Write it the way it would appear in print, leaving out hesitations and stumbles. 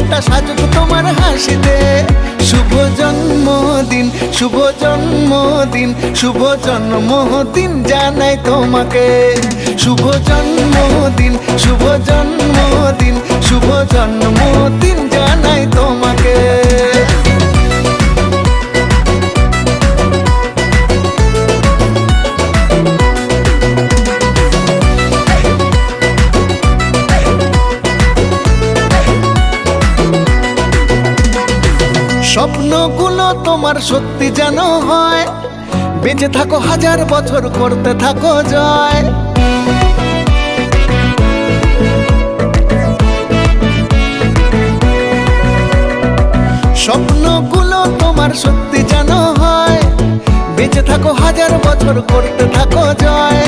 মনটা সাজুক তোমার হাসিতে। শুভ জন্মদিন, শুভ জন্মদিন, শুভ জন্মদিন জানাই তোমাকে। শুভ জন্মদিন, শুভ জন্মদিন, শুভ জন্মদিন জানাই তোমাকে। স্বপ্নগুলো তোমার সত্যি যেন হয়, বেঁচে থাকো হাজার বছর, করতে থাকো জয়। স্বপ্নগুলো তোমার সত্যি যেন হয়, বেঁচে থাকো হাজার বছর, করতে থাকো জয়।